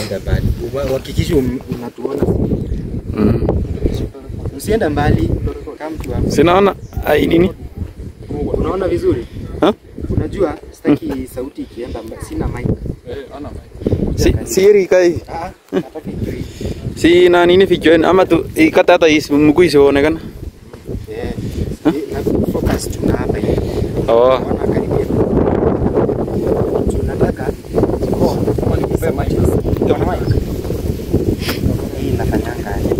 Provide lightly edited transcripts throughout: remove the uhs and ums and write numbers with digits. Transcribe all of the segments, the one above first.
enda mbali. Hakikisha unatuona. Usienda mbali kama mtu hapo. Sinaona nini? Unaona vizuri? Unajua sitaki sauti ikienda mbali. Sina mic. Ana mic. Siri kai. Nataka ikiwe. Si na nini fikioni ama tu ikata hata mguu isionekana. Na focus tu na hapa hivi. Tunataka kama nikupe mic. Ndio mic. Hii inafanyanga aje?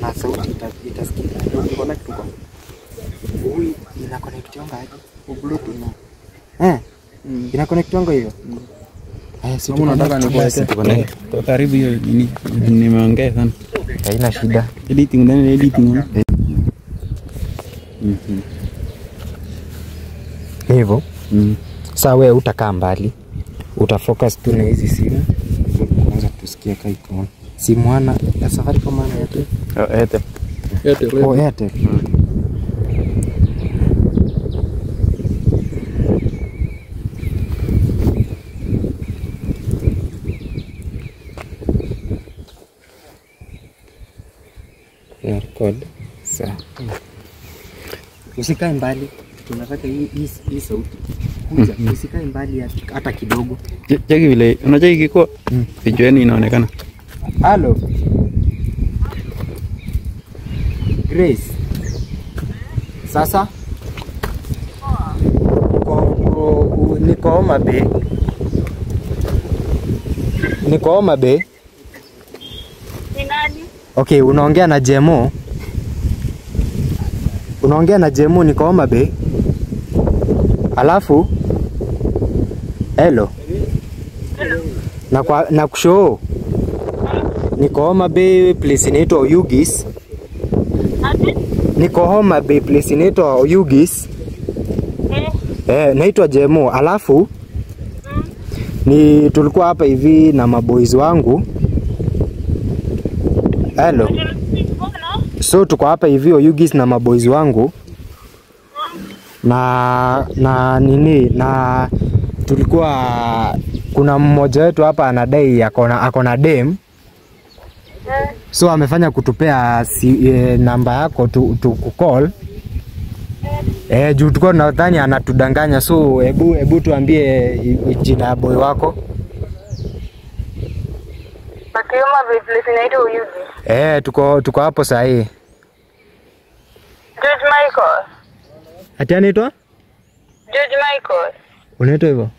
Na sauti itasikika. Connect kwa. Huyu ina connect yonga aje? Bluetooth na. Ina connect yonga hiyo. Si unataka nikuweke karibu hiyo nini? Nimeongea sana. Haina shida. Editing ndani editing. Hivyo. Sasa wewe utakaa mbali. Utafocus tu na hizi simu. Kwanza tusikie kai kwa. Simu ana ya Safaricom ana yetu. Airtel. Airtel. Record. Sawa. Usikae mbali. Tunataka hii sauti. Kuja, usikae mbali hata kidogo. Cheki vile unajua ikikuwa vijueni inaonekana. Hello. Grace. Sasa? Niko Homa Bay. Niko Homa Bay. Ni nani? Okay, unaongea na Jemo. Unaongea na Jemo, niko Homa Bay. Alafu hello. Na kushow. Niko Homa Bay, place inaitwa Oyugis. Niko Homa Bay, place inaitwa Oyugis. Naitwa Jemo. Alafu ni tulikuwa hapa hivi na maboys wangu. Hello. So tuko hapa hivi Oyugis na maboys wangu. Na tulikuwa kuna mmoja wetu hapa anadai akona dem. So amefanya kutupea namba yako tu call. Juu tuko nadhani anatudanganya. So hebu tuambie jina ya boy wako. Homa Bay place inaitwa Oyugis. Tuko hapo saa hii. George Michael. Ati anaitwa? George Michael. Unaitwa hivyo?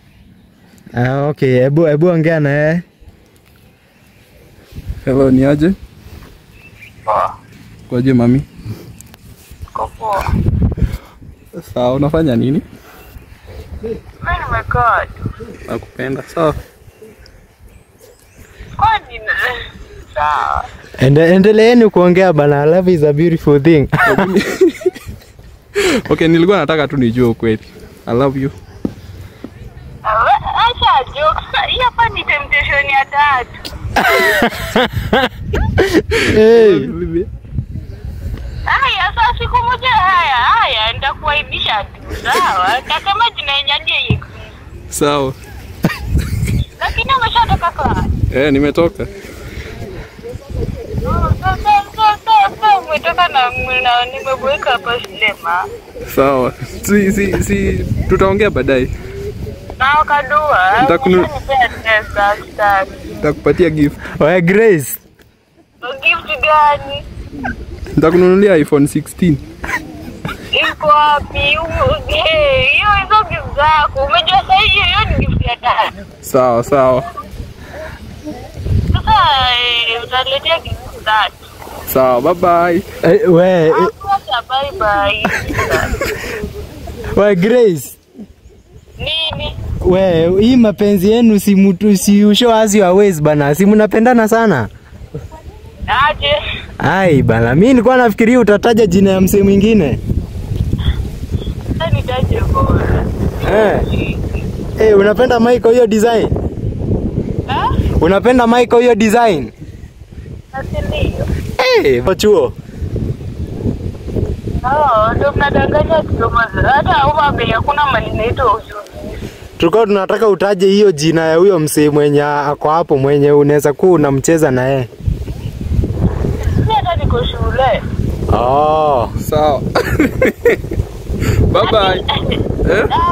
Okay, hebu ongea na yeye. Hello, ni aje? Kwaje mami? Poa. Sawa, unafanya nini? Mimi nimekaa. Nakupenda. Sawa. Kwani sawa. Endeleeni kuongea bana. Love is a beautiful thing. Okay, nilikuwa nataka tu nijue ukweli. I love you. Acha jokes. Hii hapa ni temptation ya tatu. Haya, sasa siku moja haya nitakuaibisha tu. Sawa? Nitasema jina yenyewe. Sawa. Lakini umeshatoka kwa? Nimetoka. Umetoka na nimeboeka hapa Shilema. Sawa. Si tutaongea baadaye. Na kadua. Nitakupatia gift. Oya Grace. Gift gani? Nitakununulia iPhone 16. Iko wapi? Hiyo hizo gift zako. Umejua sasa hiyo ni gift ya tatu. Sawa. Sasa utaletea gift tatu. Sawa, bye bye. Bye bye. Oya Grace. Nini? Hii mapenzi yenu si ushow as your ways bana. Si mnapendana sana? Aje. Ai bana, mimi nilikuwa nafikiria utataja jina ya msee mwingine. Nitaje bora. Unapenda Michael hiyo design? Unapenda Michael hiyo design? Ndio. Chuo. Ndio mnadanganya kidomaza. Hata umabe hakuna mali inaitwa ushuru. Tulikuwa tunataka utaje hiyo jina ya huyo msee mwenye ako hapo mwenye unaweza kuwa unamcheza na yeye. Mimi hata niko shule. Oh, Sawa. Bye bye.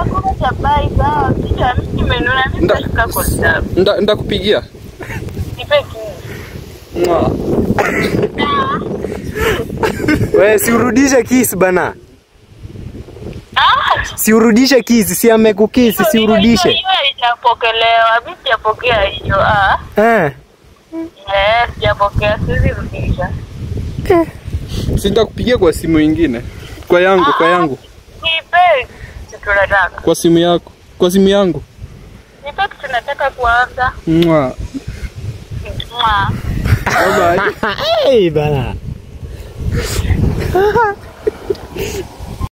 Kuna chabai sawa. Kisha mimi nimenuna mimi nitashika kwa sababu. Ndakupigia. Nipe kitu. Mwa. wewe si urudishe kiss bana. Si urudishe kiss, si amekukiss, si urudishe. Hiyo itapokelewa. Mimi sijapokea hiyo. Sijapokea, siwezi rudisha. Sitakupigia kwa simu nyingine. Kwa yangu. Nipe kitu tunataka. Kwa simu yako. Kwa simu yangu. Nipe kitu tunataka kuanza. Mwa. Bye bye. Hey bana.